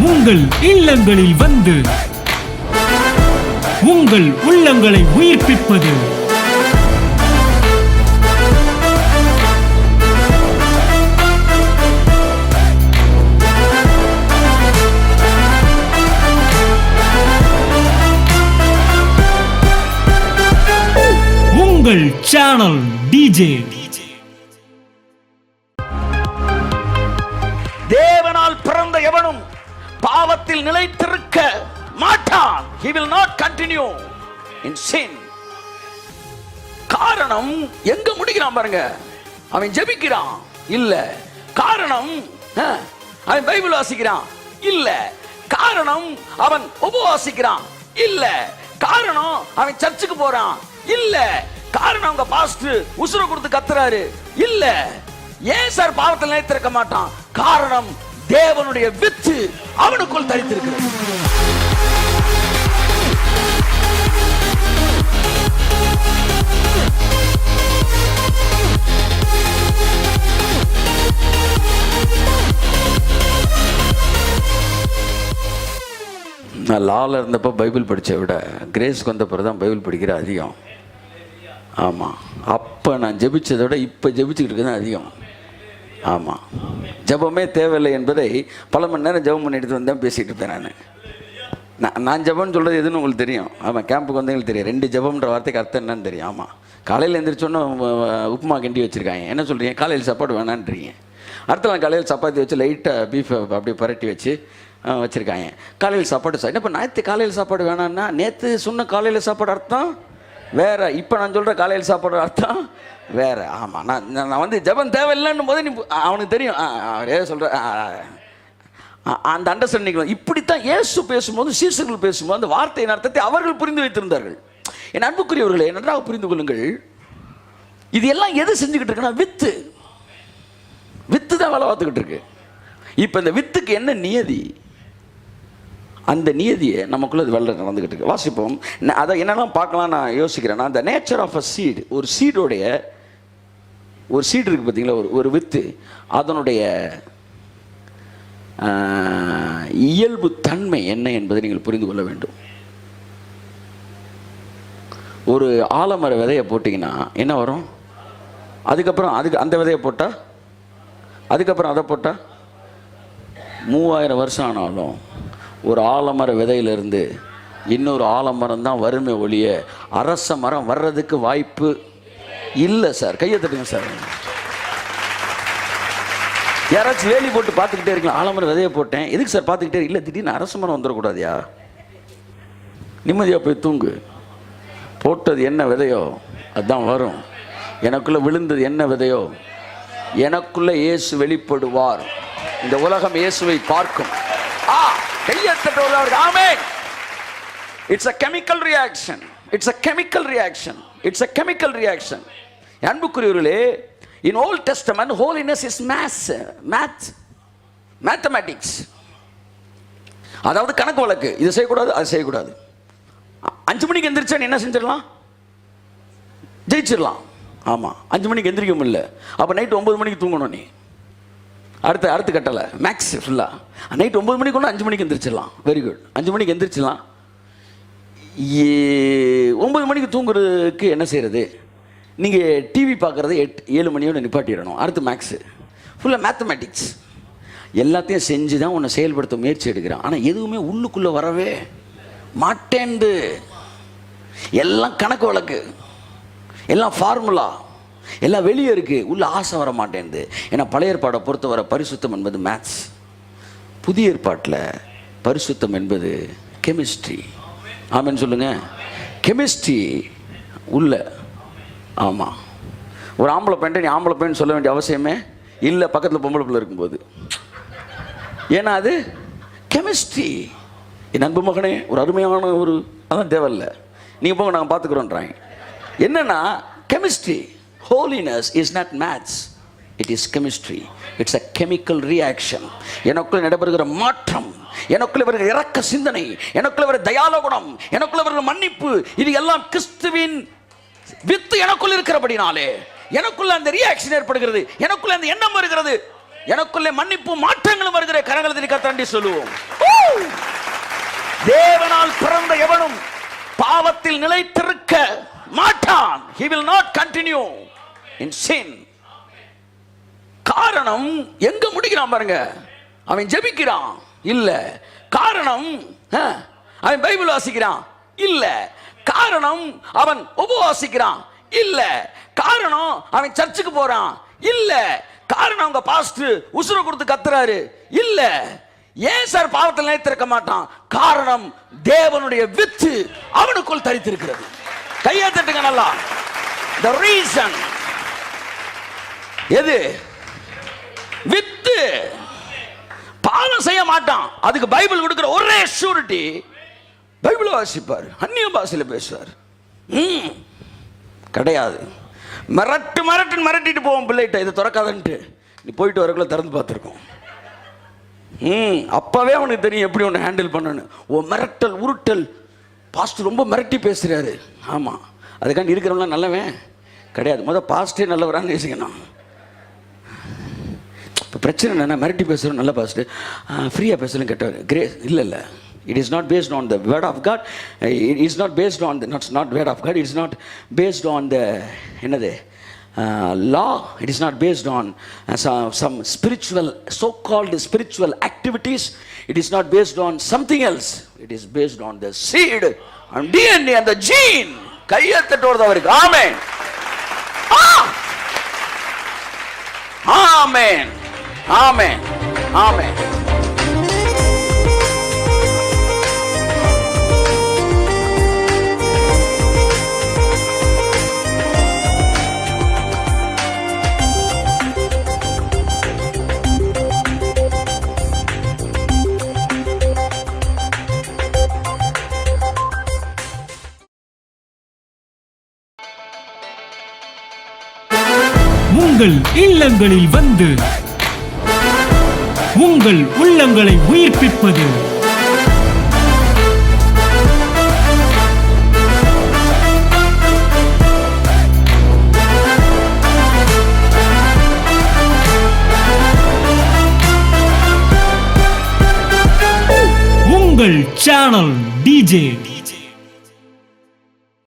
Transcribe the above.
உங்கள் இல்லங்களில் வந்து உங்கள் உள்ளங்களை உயிர்ப்பிப்பது உங்கள் சேனல் டிஜே. தேவனால் பிறந்த எவனும் பாவத்தில் நிலைத்திருக்க மாட்டான். He will not continue in sin. காரணம் எங்க முடிக்கிறான் பாருங்க. அவன் ஜெபிக்கிறான் இல்ல. காரணம் அவன் பைபிள் வாசிக்கிறான் இல்ல. காரணம் அவன் உபவாசிக்கிறான் இல்ல. காரணம் அவன் சர்ச்சுக்கு போறான் இல்ல. காரணம் அவங்க பாஸ்டர் உசுர கொடுத்து கத்துறாரு இல்ல. ஏன் சார் பாவத்தில் நிலைத்திருக்க மாட்டான்? காரணம் தேவனுடைய வித்து அவனுக்குள் தரித்திருக்கிறது. நான் லால இருந்தப்போ பைபிள் படித்த விட கிரேஸ்க்கு வந்த பிறகு தான் பைபிள் படிக்கிற அதிகம். ஆமாம், அப்போ நான் ஜெபிச்சதை விட இப்போ ஜெபிச்சுக்கிட்டு இருக்கிறது அதிகம். ஆமாம், ஜெபமே தேவையில்லை என்பதை பல மணி நேரம் ஜெபம் பண்ணிட்டு வந்தேன் பேசிகிட்டு இருப்பேன். நான் ஜெபம்னு சொல்கிறது எதுன்னு உங்களுக்கு தெரியும். ஆமாம், கேம்புக்கு வந்தவங்களுக்கு தெரியும். 2 ஜெபம்ன்ற வார்த்தைக்கு அர்த்தம் என்னன்னு தெரியும். ஆமாம், காலையில் எழுந்திரிச்சோன்னு உப்புமா கிண்டி வச்சுருக்காங்க. என்ன சொல்கிறீங்க? காலையில் சாப்பாடு வேணான்றீங்க. அடுத்த நாள் காலையில் சப்பாத்தி வச்சு லைட்டாக பீஃப் அப்படியே பரட்டி வச்சு வச்சுருக்காங்க. காலையில் சாப்பாடு என்ன இப்போ நேற்று காலையில் சாப்பாடு வேணான்னா நேற்று சொன்ன காலையில் சாப்பாடு அர்த்தம் வேறு. இப்போ நான் சொல்கிற காலையில் சாப்பாடு அர்த்தம் வேறு. ஆமாம், நான் வந்து ஜெபம் தேவையில்லைன்னும் போது நீ அவனுக்கு தெரியும். அவரே சொல்கிற அந்த அண்டர்ஸ்டாண்டிங். இப்படித்தான் இயேசு பேசும்போது சீசர்கள் பேசும்போது அந்த வார்த்தையின் அர்த்தத்தை அவர்கள் புரிந்து வைத்திருந்தார்கள். என் அன்புக்குரியவர்களே, நன்றாக புரிந்து கொள்ளுங்கள். இது எல்லாம் எது செஞ்சுக்கிட்டு இருக்குன்னா வித்து தான் வேலை பார்த்துக்கிட்டு இருக்கு. இப்போ இந்த வித்துக்கு என்ன நியதி? அந்த நியதியை நமக்குள்ள அது வேலை நடந்துக்கிட்டு இருக்கு. வாசிப்போம். அதை என்னெல்லாம் பார்க்கலாம் நான் யோசிக்கிறேன்னா, அந்த நேச்சர் ஆஃப் அ சீடு, ஒரு சீடோடைய ஒரு சீடு இருக்குது பார்த்தீங்களா, ஒரு வித்து, அதனுடைய இயல்பு தன்மை என்ன என்பதை நீங்கள் புரிந்து கொள்ள வேண்டும். ஒரு ஆலமர விதையை போட்டிங்கன்னா என்ன வரும்? அதுக்கப்புறம் அந்த விதையை போட்டால், அதுக்கப்புறம் அதை போட்டால் 3000 வருஷம் ஆனாலும் ஒரு ஆலமர விதையிலிருந்து இன்னொரு ஆலமரம் தான் வருமே ஒழிய அரச மரம் வர்றதுக்கு வாய்ப்பு இல்லை சார். கையை தட்டுங்க சார். யாராச்சும் வேலி போட்டு பார்த்துக்கிட்டே இருக்கலாம். ஆலமர விதையை போட்டேன், எதுக்கு சார் பார்த்துக்கிட்டே? இல்லை, திடீர்னு அரச மரம் வந்துடக்கூடாதியா? நிம்மதியாக போய் தூங்கு. போட்டது என்ன விதையோ அதுதான் வரும். எனக்குள்ளே விழுந்தது என்ன விதையோ, எனக்குள்ளே இயேசு வெளிப்படுவார். இந்த உலகம் இயேசுவை பார்க்கும். It's a chemical reaction. It's a chemical reaction. It's a chemical reaction. அன்புக்குரியவர்களே, in Old Testament holiness is mathematics. அதாவது கணக்கு வழக்கு. இது செய்யக்கூடாது, அது செய்யக்கூடாது. 5 மணிக்கு எந்திரிச்சா என்ன செஞ்சிடலாம்? ஜெயிச்சிடலாம். ஆமாம், 5 மணிக்கு எந்திரிக்க முடியல, அப்போ நைட்டு 9 மணிக்கு தூங்கணும். நீ அடுத்து கட்டலை மேக்ஸ் ஃபுல்லாக நைட் 9 மணிக்குள்ள 5 மணிக்கு எந்திரிச்சிடலாம். Very good. 5 மணிக்கு எந்திரிச்சிடலாம். 9 மணிக்கு தூங்குறதுக்கு என்ன செய்கிறது? நீங்கள் டிவி பார்க்குறது 7 மணியோடு நிப்பாட்டிடணும். அடுத்து மேக்ஸு ஃபுல்லாக மேத்தமேட்டிக்ஸ். எல்லாத்தையும் செஞ்சு தான் உன்னை செயல்படுத்த முயற்சி எடுக்கிறான். ஆனால் எதுவுமே உள்ளுக்குள்ளே வரவே மாட்டேன்து. எல்லாம் கணக்கு வழக்கு, எல்லாம் ஃபார்முலா, எல்லாம் வெளியே இருக்குது, உள்ள ஆசை வர மாட்டேங்குது. ஏன்னா பழைய ஏற்பாடை பொறுத்தவரை பரிசுத்தம் என்பது மேத்ஸ். புதிய ஏற்பாட்டில் பரிசுத்தம் என்பது கெமிஸ்ட்ரி. ஆமான்னு சொல்லுங்கள். கெமிஸ்ட்ரி உள்ள. ஆமாம், ஒரு ஆம்பளை பெண்ணை நீ ஆம்பளை பெண் சொல்ல வேண்டிய அவசியமே இல்லை பக்கத்தில் பொம்பளை பிள்ளை இருக்கும்போது. ஏன்னா அது கெமிஸ்ட்ரி. என் அன்பு மகனே, ஒரு அருமையான ஒரு அதான் தேவையில்லை, நீங்கள் போங்க நாங்கள் பார்த்துக்குறோன்றாங்க. என்னென்னா chemistry. Holiness is not maths, it is chemistry. It's a chemical reaction. எனக்குள்ள நடைபெறுகிற மாற்றம், எனக்குள்ள வருகிற இரக்க சிந்தனை, எனக்குள்ள வருகிற தயாள குணம், எனக்குள்ள வருகிற மன்னிப்பு, இது எல்லாம் கிறிஸ்துவின் வித்து எனக்குள்ள இருக்கிறபடினாலே எனக்குள்ள அந்த ரியாக்ஷன் ஏற்படுகிறது, எனக்குள்ள அந்த எண்ணம் வருகிறது, எனக்குள்ளே மன்னிப்பு மாற்றங்களும் வருகிற கரங்களை கர்த்தராண்டி சொல்லுவோம். தேவனால் பிறந்த எவனும் பாவத்தில் நிலைத்திருக்க மாட்டான். He will not continue in sin. காரணம் எங்க முடிக்கிறான் பாருங்க. அவன் ஜெபிக்கிறான் இல்ல. காரணம் அவன் பைபிள் வாசிக்கிறான் இல்ல. காரணம் அவன் உபவாசிக்கிறான் இல்ல. காரணம் அவன் சர்ச்சுக்கு போறான் இல்ல. காரணம் அவங்க பாஸ்டர் உசுர கொடுத்து கத்துறாரு இல்ல. ஏன் சார் பாவத்தில் நிலைத்திருக்க மாட்டான்? காரணம் தேவனுடைய வித்து அவனுக்குள் தரித்திருக்கிறது. கையை தட்டுங்க நல்லா. The reason எது? வித்து. பாவம் செய்ய மாட்டான். அதுக்கு பைபிள் கொடுக்கிற ஒரே ஷூரிட்டி, பைபிள் வாசிப்பார், அந்நிய பாஷையில பேசுவார். கிடையாது. மிரட்டிட்டு போவோம் பிள்ளைகிட்ட, இதை திறக்காதன்ட்டு. நீ போயிட்டு வரக்குள்ள திறந்து பார்த்துருக்கோம். அப்பவே அவனுக்கு தெரியும் எப்படி ஒன்று ஹேண்டில் பண்ணணும். ஓ மிரட்டல் உருட்டல், பாஸ்டர் ரொம்ப மிரட்டி பேசுறாரு. ஆமா, அதுக்காண்டி இருக்கிறவங்களாம் நல்லவன் கிடையாது. பாஸ்டே நல்லவரான்னு யோசிக்கணும். இப்போ பிரச்சனை என்னன்னா, மிரட்டி பேசுகிறோம் நல்ல பாஸ்டர், ஃப்ரீயாக பேசலும் கெட்டவர் கிரேஸ் இல்லை. It is not based on the word of God. It is not based on the not word of God. It is not based on the law. It is not based on some spiritual, so-called spiritual activities. It is not based on something else. It is based on the seed and DNA and the gene. கையத்தட்டோர்தவருக்கு ஆமென். ஆமென், ஆமென், ஆமென். உங்கள் இல்லங்களில் வந்து உங்கள் உள்ளங்களை உயிர்ப்பிப்பது உங்கள் channel DJ.